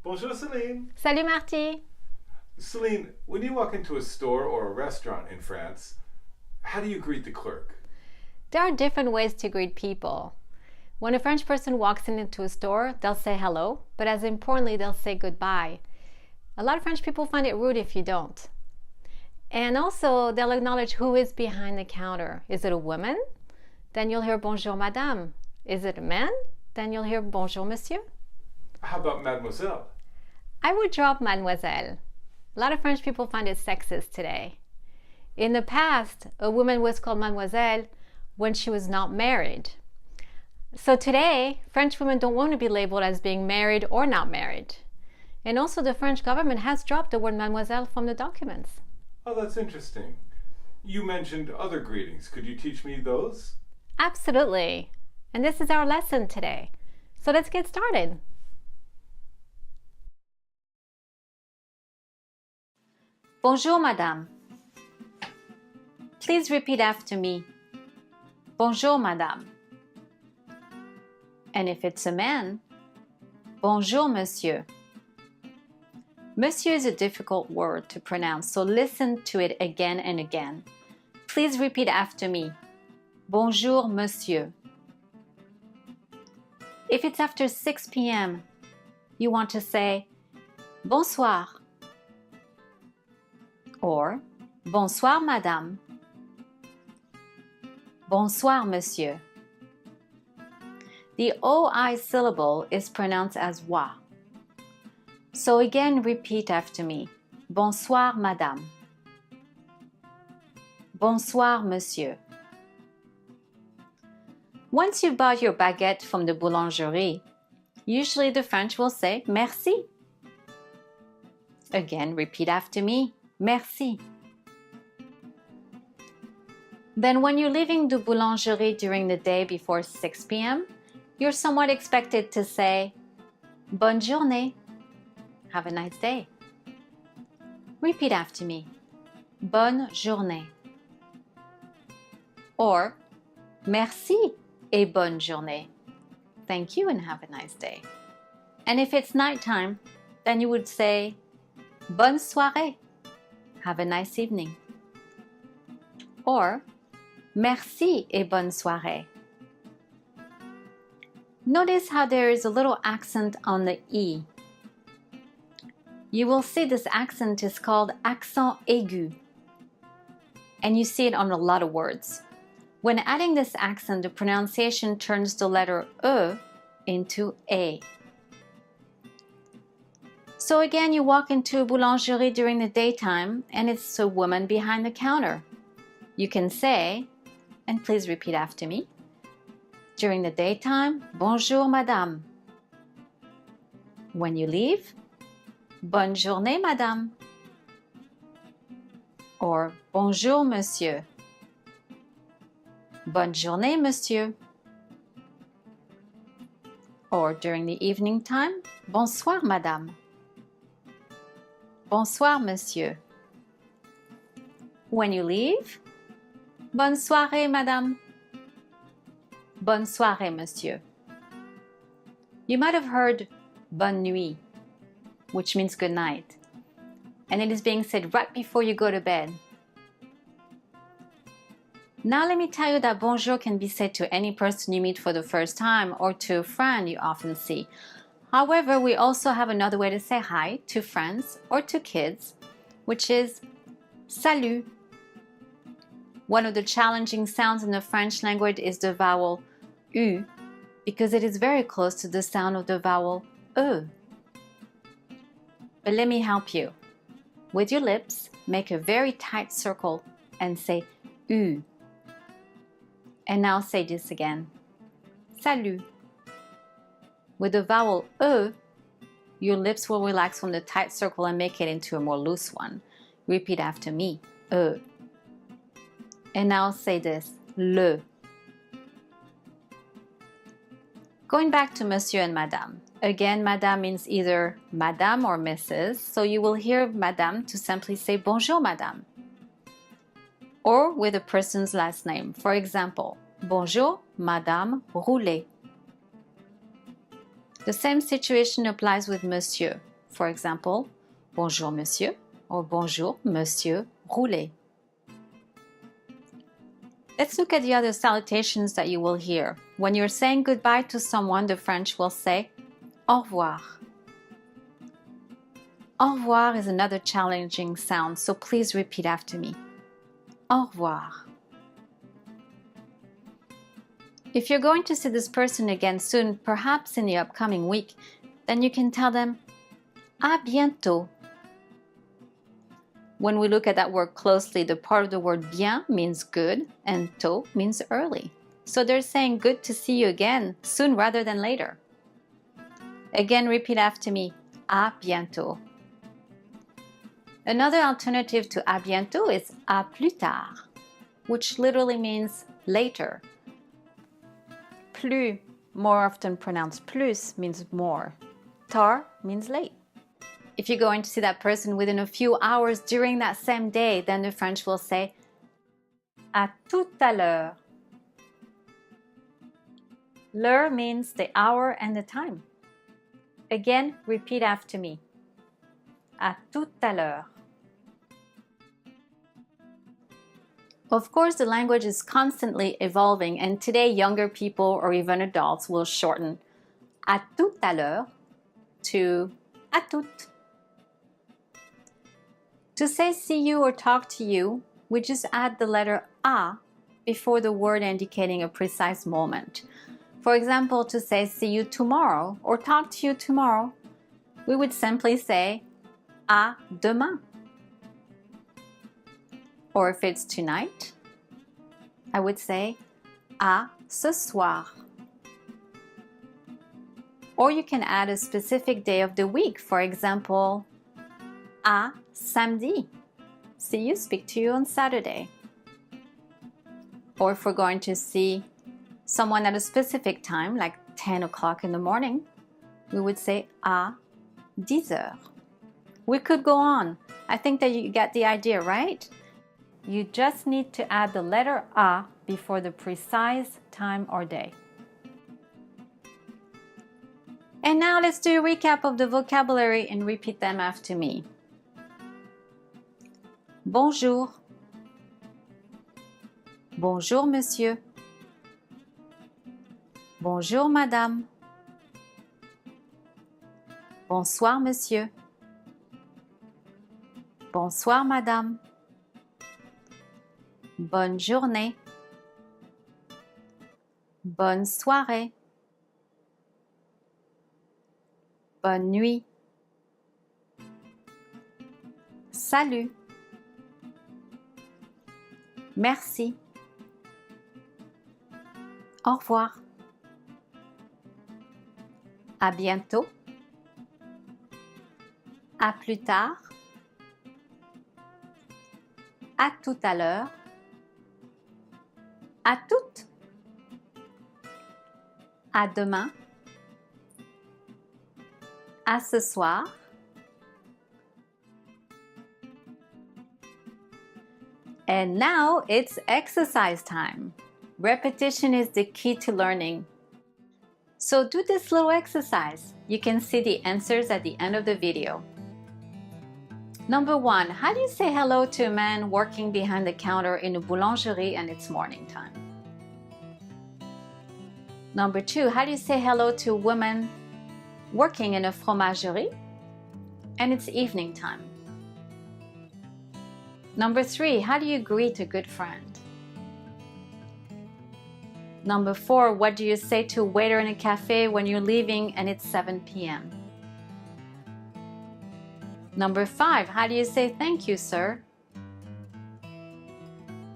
Bonjour, Celine. Salut Marty. Celine, when you walk into a store or a restaurant in France, how do you greet the clerk? There are different ways to greet people. When a French person walks into a store, they'll say hello, but as importantly, they'll say goodbye. A lot of French people find it rude if you don't. And also, they'll acknowledge who is behind the counter. Is it a woman? Then you'll hear Bonjour Madame. Is it a man? Then you'll hear Bonjour Monsieur. How about mademoiselle? I would drop Mademoiselle. A lot of French people find it sexist today. In the past, a woman was called Mademoiselle when she was not married. So today, French women don't want to be labeled as being married or not married. And also the French government has dropped the word mademoiselle from the documents. Oh, that's interesting. You mentioned other greetings. Could you teach me those? Absolutely. And this is our lesson today. So let's get started. Bonjour Madame. Please repeat after me. Bonjour Madame. And if it's a man, Bonjour Monsieur. Monsieur is a difficult word to pronounce, so listen to it again and again. Please repeat after me. Bonjour Monsieur. If it's after 6 p.m., you want to say Bonsoir or Bonsoir Madame. Bonsoir Monsieur. The OI syllable is pronounced as wa. So again, repeat after me. Bonsoir Madame. Bonsoir Monsieur. Once you've bought your baguette from the boulangerie, usually the French will say merci. Again, repeat after me. Merci. Then when you're leaving the boulangerie during the day before 6 p.m., you're somewhat expected to say, Bonne journée. Have a nice day. Repeat after me. Bonne journée. Or, merci et bonne journée. Thank you and have a nice day. And if it's nighttime, then you would say, Bonne soirée. Have a nice evening. Or, merci et bonne soirée. Notice how there is a little accent on the E. You will see this accent is called accent aigu. And you see it on a lot of words. When adding this accent, the pronunciation turns the letter E into A. So again, you walk into a boulangerie during the daytime and it's a woman behind the counter. You can say, and please repeat after me, during the daytime, Bonjour Madame. When you leave, Bonne journée Madame. Or Bonjour Monsieur. Bonne journée Monsieur. Or during the evening time, Bonsoir Madame. Bonsoir Monsieur. When you leave, Bonne soirée Madame. Bonne soirée, Monsieur. You might have heard bonne nuit, which means good night, and it is being said right before you go to bed. Now let me tell you that bonjour can be said to any person you meet for the first time or to a friend you often see. However, we also have another way to say hi to friends or to kids, which is Salut. One of the challenging sounds in the French language is the vowel U, because it is very close to the sound of the vowel E. But let me help you. With your lips, make a very tight circle and say U. And now say this again. Salut. With the vowel E, your lips will relax from the tight circle and make it into a more loose one. Repeat after me. E. And now say this. Le. Going back to Monsieur and Madame. Again, Madame means either Madame or Mrs. So you will hear Madame to simply say Bonjour Madame. Or with a person's last name. For example, Bonjour Madame Roulet. The same situation applies with Monsieur. For example, Bonjour Monsieur or Bonjour Monsieur Roulet. Let's look at the other salutations that you will hear. When you're saying goodbye to someone, the French will say Au revoir. Au revoir is another challenging sound, so please repeat after me. Au revoir. If you're going to see this person again soon, perhaps in the upcoming week, then you can tell them à bientôt. When we look at that word closely, the part of the word bien means good and tôt means early. So they're saying good to see you again soon rather than later. Again, repeat after me, à bientôt. Another alternative to à bientôt is à plus tard, which literally means later. Plus, more often pronounced plus, means more. Tard means late. If you're going to see that person within a few hours during that same day, then the French will say à tout à l'heure. L'heure means the hour and the time. Again, repeat after me. À tout à l'heure. Of course, the language is constantly evolving, and today younger people or even adults will shorten à tout à l'heure to à toute. To say see you or talk to you, we just add the letter à before the word indicating a precise moment. For example, to say see you tomorrow or talk to you tomorrow, we would simply say à demain. Or if it's tonight, I would say à ce soir. Or you can add a specific day of the week. For example, à samedi. See you, speak to you on Saturday. Or if we're going to see someone at a specific time, like 10 o'clock in the morning, we would say à 10 heures. We could go on. I think that you get the idea, right? You just need to add the letter à before the precise time or day. And now let's do a recap of the vocabulary and repeat them after me. Bonjour. Bonjour, monsieur. Bonjour, madame. Bonsoir, monsieur. Bonsoir, madame. Bonne journée. Bonne soirée. Bonne nuit. Salut. Merci. Au revoir. À bientôt. À plus tard. À tout à l'heure. À toutes. À demain. À ce soir. And now it's exercise time. Repetition is the key to learning. So do this little exercise. You can see the answers at the end of the video. Number 1, how do you say hello to a man working behind the counter in a boulangerie and it's morning time? Number 2, how do you say hello to a woman working in a fromagerie and it's evening time? Number 3, how do you greet a good friend? Number 4, what do you say to a waiter in a cafe when you're leaving and it's 7 p.m.? Number 5, how do you say thank you, sir?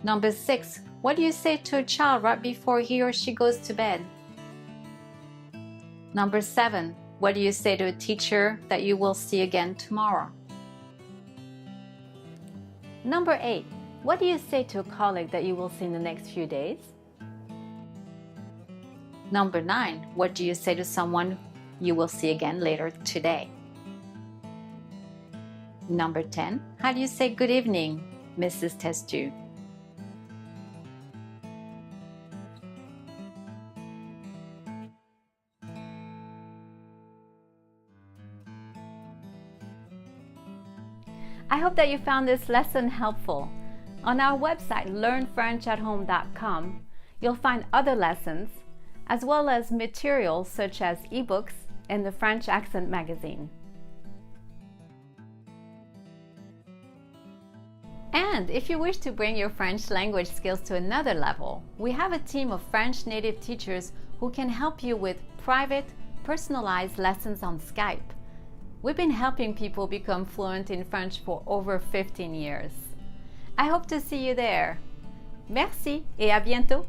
Number 6, what do you say to a child right before he or she goes to bed? Number 7, what do you say to a teacher that you will see again tomorrow? Number 8, what do you say to a colleague that you will see in the next few days? Number 9, what do you say to someone you will see again later today? Number 10, how do you say good evening, Mrs. Testu? I hope that you found this lesson helpful. On our website, learnfrenchathome.com, you'll find other lessons, as well as materials such as ebooks and the French Accent magazine. And if you wish to bring your French language skills to another level, we have a team of French native teachers who can help you with private, personalized lessons on Skype. We've been helping people become fluent in French for over 15 years. I hope to see you there. Merci et à bientôt!